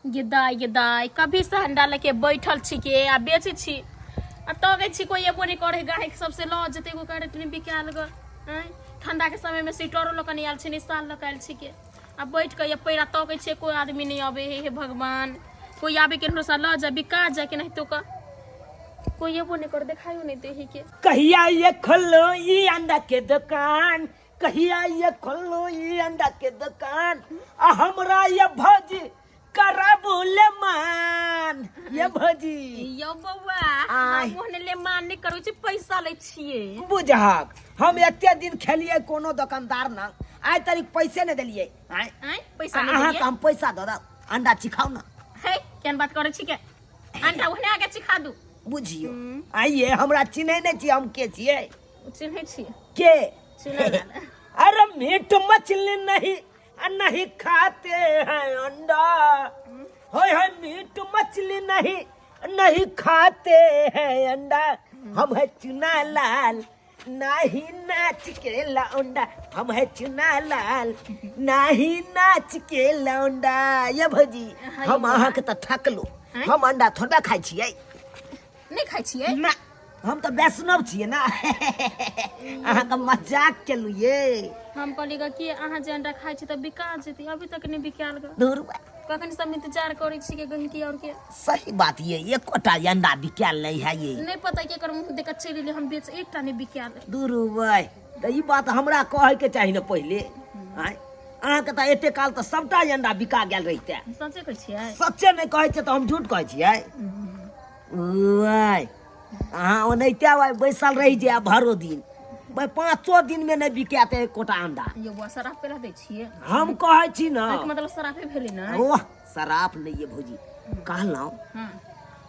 ये दाई कभी से अंडा लेके बैठल छी के आ बेचे छी आ तो गई छी कोई एगो नहीं करे गाय सबसे ल जते एगो करे तनी बिकाल ग ठंडा के समय में सीटरो लोकन आयल छी निसाल लकाल छी के आ बैठ के ये पैरा तो गई छी कोई आदमी नहीं आवे हे भगवान कोई आवे के सा ल जा बिका जा के नहीं तो का कोई एगो नहीं कर देखायो नहीं दे के कहिया ये खोलो ये अंडा के दुकान कहिया ये खोलो ये अंडा के दुकान आ हमरा ये भौजी करा बोले मान ये भौजी यो बउआ मोहने ले मान नहीं करू छी पैसा ले छिए बुझहक हम एते दिन खेलिए कोनो दुकानदार ना आइ तारीख पैसे नहीं देलिए आइ पैसा नहीं देलिए हम पैसा दो अंडा चिखाओ ना हे केन बात करे छी के अंडा ओने आके चिखा दू बुझियो आइए हमरा चिन्हे नहीं छी हम के छिए चिन्हे छी के चिन्हे अरे मीट मछली नहीं खाते हैं अंडा होय होय मीट मछली नहीं खाते हैं अंडा हम है चुना लाल नहीं नाच के लौंडा हम है चुना लाल नहीं नाच के लौंडा ये भौजी हम अहाँ के तो ठकलो हम अंडा थोड़ा खाई छियै नहीं खाई छियै ना हम तो वैष्णव छियै ना अहाँ का मजाक केलु ये हम कहलिएगा कि अहाँ जे अंडा खाई छी त बिका जेती अभी तक नहीं बिकाल ग दूर कखन सब इंतजार करै छी के गहिकी और के सही बात ये एक कोटा अंडा बिकाल नहीं है ये नहीं पता के कर मुंह देख चली ले हम बेच एकटा नहीं बिकाल दूर भाई त ई बात हमरा कहे के चाहि न पहले आय अहाँ के त एते काल त सबटा अंडा बिका गेल रहिते सच्चे कहै छियै सच्चे नहीं कहै छै त हम झूठ कहै छियै ओए अहाँ ओनैते भाई बैसल रही जे भरो दिन भाई 5 दिन में नहीं बिकाते कोटा अंडा ये वो शराब पेला दे छियै हम कहै छी न मतलब शराबे भेलै ना ओह शराब नहीं ये भौजी कहलौ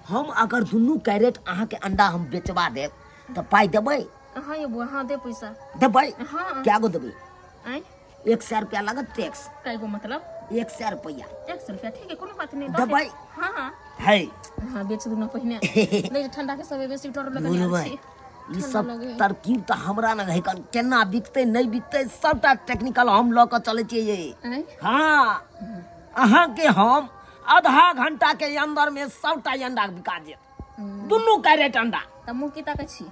हम अगर दुनू कैरेट अहाँ के अंडा हम बेचवा देब त पाई देबै हां ये वो हां दे पैसा देबै हां क्या गो देबै आइ 100 रुपया लागत टैक्स काय गो मतलब 100 रुपया 100 रुपया ठीक है कोनो बात नहीं देबै हां हां है हां बेच दू न पहिने नहीं ठंडा के समय में सीटर लगा छी ई सब तरकीब त हमरा न है केना बिकते नहीं बिकते सबटा टेक्निकल हम ल के चले छिए ये हां अहाँ के हम आधा घंटा के अंदर में सबटा अंडा बिका जे दुनू कैरेट अंडा त मुंह की ताकै छी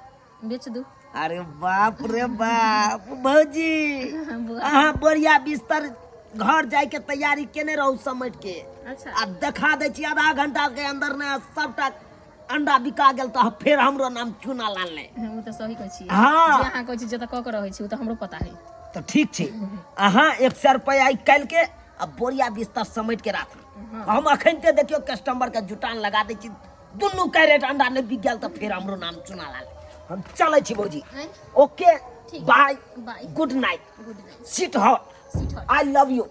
बेच दू अरे बाप रे बाप भौजी अहाँ बढ़िया बिस्तर घर जाए के तैयारी केने रहू समेट के अच्छा आ देखा दे छी आधा घंटा के अंदर में सबटा अंडा बिका गेल त फिर हमरो नाम चुना लाल नै वो त सही कहै छी हां जे अहाँ कहै छी जे त क के रहै छी वो त हमरो पता है तो ठीक छै अहाँ 100 रुपया काल के अब बोरिया बिस्तर समेट के राख हम अखन ते देखियो कस्टमर के जुटान लगा दे छी दुनू कैरेट अंडा नहीं बिक गेल त फिर हमरो नाम चुना लाल हम चले छी भौजी ओके बाय गुड नाइट सिट हॉट आई लव यू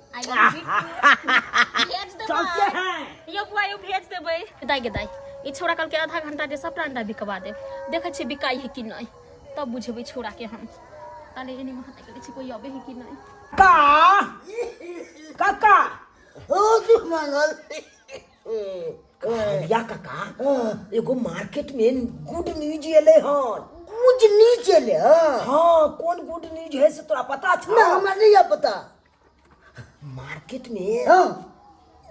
चलते हैं यो बुआ यो भेज देबै दाई के दाई ई छोरा कल के आधा घंटा दे सबटा अंडा बिकवा दे देखे छी बिकाई है कि नहीं तब बुझेबै छोरा के हम ताले एनी महता के छी कोई अबे है कि नहीं काका ओ तू मंगल या काका एगो मार्केट में गुड न्यूज एले हन कुछ नीचे ले हां कौन गुड न्यूज है से तोरा पता छ ना हमरा नहीं पता मार्केट में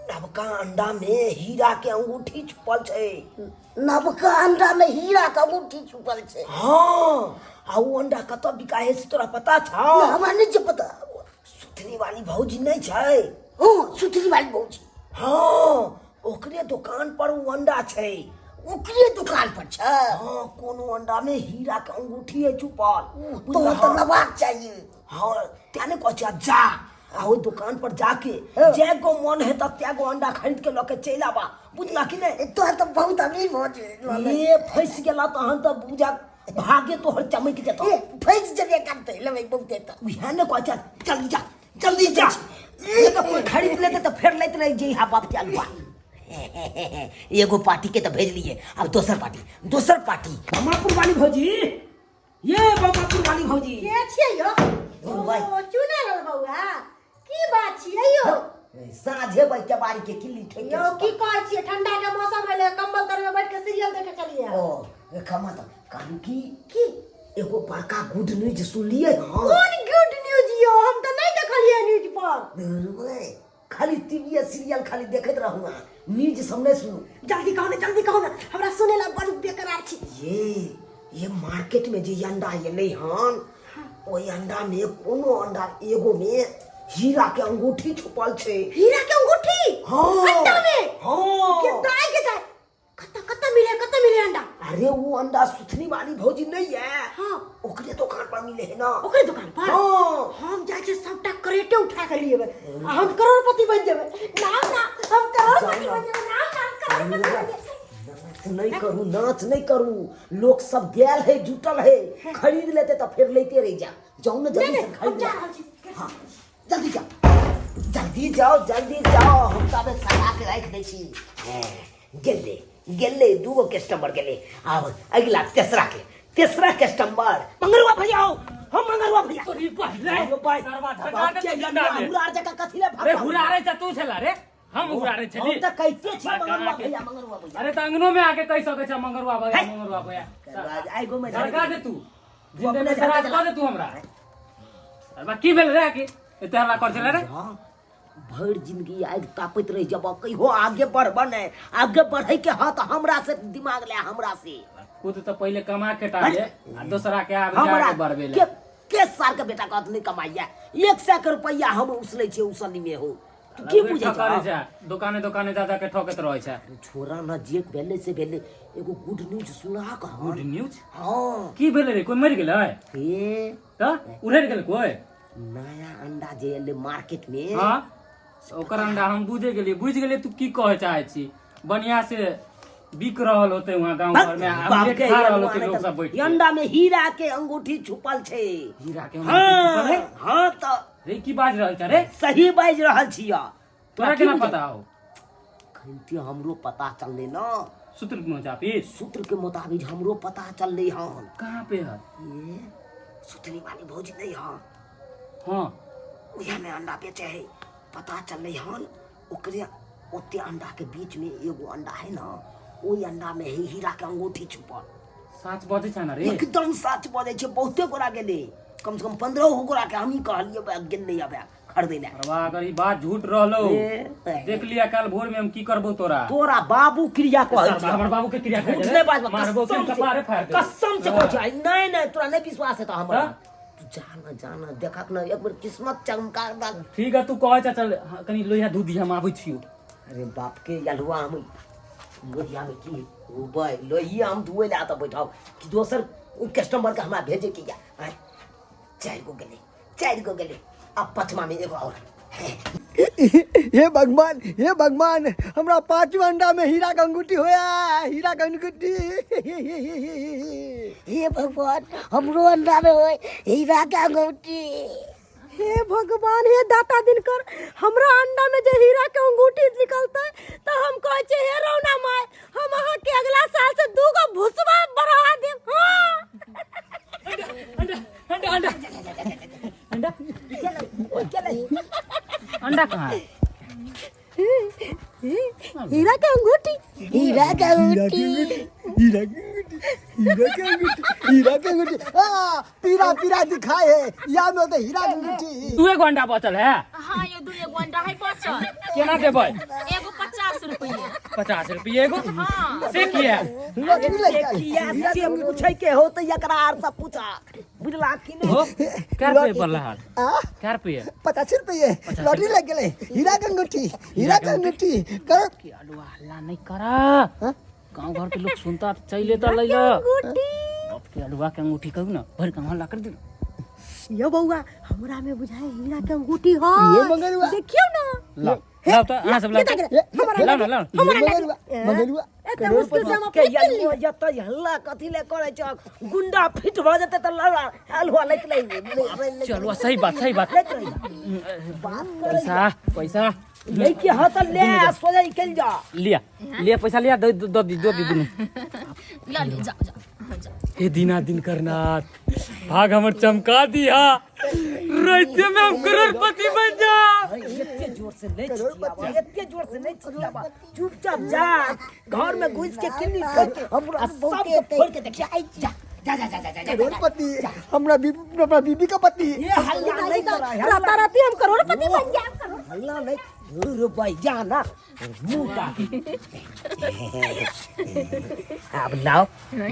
नवका अंडा में हीरा के अंगूठी छुपल छै नवका अंडा में हीरा का अंगूठी छुपल छै हां आ वो अंडा कत बिकाय से तोरा पता छ ना हमरा नहीं पता सुथनी वाली भौजी नहीं छै हां सुथनी वाली भौजी हां ओकरे दुकान पर वो अंडा छै ओकरे दुकान पर छै हां कोनो अंडा में हीरा के अंगूठी है छुपल तो लबाक चाहिए हां त्याने कहै जा आ वो दुकान पर जाके जे गो मन है त त्या गो अंडा खरीद के लके चल आबा बुझला कि नहीं तो बहुत अमीर भौजी ये फंस गेला त हम त बुझा भागे तोहर चमक जेतो फंस जबे करते लेबै बहुत त उहे ने कहै जल्दी जा ये तो कोई खरीद लेते तो फिर लेते रह जे हा बाप चालुआ एगो पार्टी के तो भेज लिए अब दोसर पार्टी बमापुर वाली भौजी ये बमापुर वाली भौजी के छियै यो ओ चुना रे बौआ की बात छियै यो साझे भाई के बारी के किल्ली ठेक यो की कहै छियै ठंडा के मौसम है कंबल तर में बैठ के सीरियल देखे चलिए ओ खमा त कहू की एगो बड़का गुड न्यूज सुनलिए हां कौन गुड न्यूज यो हम तो नहीं देखलिए न्यूज पर खाली टीवी सीरियल खाली देखत रहूं न्यूज सामने सुनो। जल्दी कहो ना हमरा सुने ला बड़ बेकरार छी। ये मार्केट में जे अंडा एलै हन ओई अंडा में कोनो अंडा एगो में हीरा के अंगूठी छुपल छे। हीरा के अंगूठी हाँ अंडा में? हाँ के जाए कत्ता मिले अंडा? अरे वो अंडा सुथनी वाली भौजी नहीं है? हाँ ओकरे दुकान पर मिले है ना। ओकरे दुकान पर? हाँ हम जाए छे सबटा करेटे उठा के लिए हम करोड़पति बन जेबे। हम करोड़पति बन जेबे। करोड़पति बन जेबे। नाच नहीं करूं। लोग सब गैल है जुटल है, खरीद लेते तो फिर लेते रह जाओ ना जल्दी से खरीद लो। हाँ जल्दी जाओ हम तबे सजा के रख दै छी। गेले दूगो कस्टमर गेले। अब अगला तेसरा कस्टमर मंगरुआ भैया आओ। हम मंगरुआ भैया तोरी पहले सरवा बाप के हुरार जका कथिले अरे हुरारे छ तू छला रे हम हुरारे छली हम त कहते छी मंगरुआ भैया। अरे त अंगनो में आके कह सके छ मंगरुआ भैया आई गो में सरका दे तू जिंदे में सरका दे तू हमरा। अरे की भेल रे की एते हल्ला कर छले रे? भर जिंदगी आग तापत रह जब कहियो आगे बढ़े के हाथ हमरा से दिमाग ले हमरा से खुद तो पहले कमा के टाले आ दूसरा के आब जा के बढ़बे ले के साल के बेटा का नहीं कमाइया 100 रुपया हम उसले छे उसली में हो। तू की बुझे करे छ दुकाने दादा के ठोकत रहे छ। छोरा ना जे भेले से भेले एगो गुड न्यूज सुना का। Good news? हां की भेले रे? कोई मर गेलै? ए त उड़े गेल कोई नया अंडा जे एले मार्केट में। हां ओकर अंडा हम बुझ गेलिए तू की कहे चाहे छी। बढ़िया से बिक रहल होते वहां गांव घर में हम खा रहल होते लोग सब बैठ के। अंडा में हीरा के अंगूठी छुपल छे। हीरा के अंगूठी छुपल है? हां त रे की बाज रहल छ रे? सही बाज रहल छिया। तोरा केना पता हो? खंती हमरो पता चलले ना। सूत्र के मुताबिक? सूत्र के मुताबिक हमरो पता चलले हन। कहां पे है? ये सुतनी वाली भौजी नहीं हन? हां ओया में अंडा बेचे है। पता चलले हन ओकरे ओते अंडा के बीच में एगो अंडा है ना, ओई अंडा में है हीरा के अंगूठी छुपल। सच बजे छ ना रे? एकदम सच बजे छे। बहुते गोरा गेले, कम से कम 15 गोरा के हम ही कहलिए गेले अब खरीदे ले। अरे वाह, अगर ई बात झूठ रहलो देख लिया कल भोर में हम की करबो तोरा बाबू क्रिया कहै छै। हमर बाबू के क्रिया कहै छै बात मारबो के कपारे फाड़ दे। कसम से कहै छै। नहीं तोरा नहीं विश्वास है तो हमरा तू जाना देखक ना एक बार किस्मत चमका दा। ठीक है तू कहै छ चल कनी लोहिया दूध हम आबै छियो। अरे बाप के यलुआ हम लोहिया में की उबे लोहिया हम दुए ला त बैठाओ कि दोसर कस्टमर के हमरा भेजे के या 4 गो गेले अब 5वां में एगो और। हे भगवान हमरा 5वां अंडा में हीरा का अंगूठी होया। हीरा का अंगूठी हे भगवान हमरो अंडा में होय हीरा के अंगूठी। हे भगवान हे दाता दिनकर हमरा अंडा में जे हीरा के अंगूठी निकलते तो हम कहै छै हे रौना माय हम अहाँ के अगला साल से 2 गो भुसवा बढ़ा देब। अंडा कहां है? हीरा के अंगूठी हीरा के अंगूठी पीरा दिखाए है या में तो हीरा की अंगूठी। तू एगो अंडा बचल है? हाँ ये 2 अंडा है बचल। केना देबै? एगो 50 रुपया। 50 रुपये एगो? हाँ से किया? किया से पूछै के हो त एकरा आर सब पूछा बुझला कि हो नहीं। क्या रुपये पड़ला है? क्या रुपये? 50 रुपये लॉटरी लग गए। हीरा का अंगूठी कर कि अलुआ हल्ला नहीं करा। गांव घर के लोग सुनता चले तो ले लो। बाप के अलुआ के अंगूठी कहू ना भर के हल्ला कर दे। ये बउआ हमरा में बुझाए हीरा के अंगूठी हो। ये मंगरुआ देखियो ना। लाओ तो आ सब लाओ लाओ मंगरुआ एते मुश्किल से हम के यलियो जत हल्ला कथि ले करे छ। गुंडा फिट भ जते त लड़ा हलवा लैत ले। चलो सही बात पैसा लेके हाथ ले सोजा निकल जा। लिया पैसा लिया दो दी दुनु। ले जा। हे दीना दिन करनाथ भाग हमर चमका दिया। राज्य में हम करोड़पति बन जा। एते जोर से नहीं चिल्लाबा चुपचाप जा घर में घुस के किन्नी ठोक के हमरा सब फोड़ के देखिए। जा जा जा जा जा जा करोड़पति हमरा बीबी का पति। ये हल्ला नहीं करा है, राता राती हम करोड़पति बन जाए। हल्ला नहीं रुपए जाना मुंह अब लाओ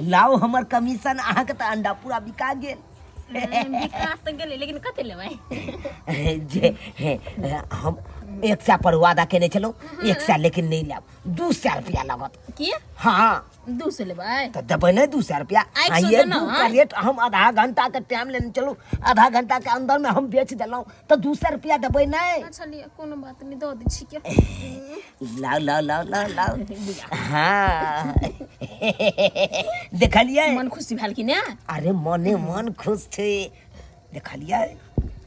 लाओ हमर कमीशन अहाँ के त अंडा पूरा बिका गेल। विकास तो गेले लेकिन कते लेबै जे हम 100 पर वादा केने चलो 100 लेकिन नहीं लाब 200 रुपया लागत। की हाँ 200 लेबै तो देबै नहीं 200 रुपया। आइ सौ ये देना, दू हाँ? का रेट हम आधा घंटा के टाइम लेने चलो, आधा घंटा के अंदर में हम बेच दिलौं तो 200 रुपया देबै नहीं। अच्छा लिया कोनो बात नहीं दो दी छी के लाओ लाओ लाओ लाओ लाओ हाँ देखलिए मन खुशी भेल कि ने अरे मने मन खुश थे देखलिए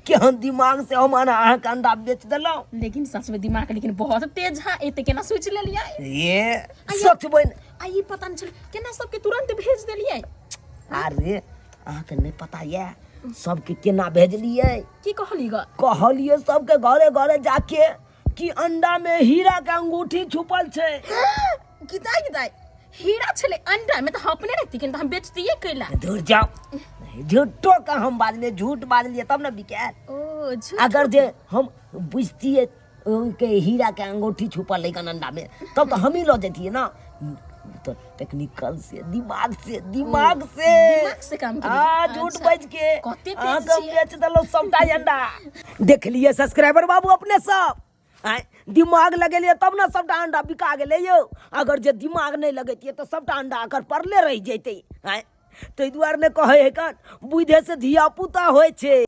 केहन दिमाग से हम अहाँ के अंडा बेच दिलौं। लेकिन सच में दिमाग लेकिन बहुत तेज है एते केना सोच लेलियै ये सोचबै न। आ ये पता नहीं चल केना सबके तुरंत भेज देलियै अरे अहाँ के नहीं पता ये सबके केना भेजलिए की कहली ग कहलिए सबके घरे घरे जाके कि अंडा में हीरा के अंगूठी छुपल छै। किताई किताई हीरा छले अंडा में तो अपने रहती कि हम बेचतिए कैला दूर जाओ झूठो का हम बाजले झूठ बाजलिए तब ना बिकाय। ओ झूठ अगर जे हम बुझतिए के हीरा के अंगूठी छुपल है अंडा में तब तो हम ही लो देतिए ना। तो टेक्निकल से दिमाग से काम के हाँ झूठ बज के कते तेज अहाँ के छियै। बेच दलो सबटा अंडा। देख लिए सब्सक्राइबर बाबू अपने सब आय दिमाग लगेलिए तब ना सबटा अंडा बिका गेले यौ। अगर जे दिमाग नहीं लगेतिए तो सबटा अंडा अगर पड़ले रह जैते आय ताहि दुआरे ने कहे है कन बुझे से धिया पुता होय छै।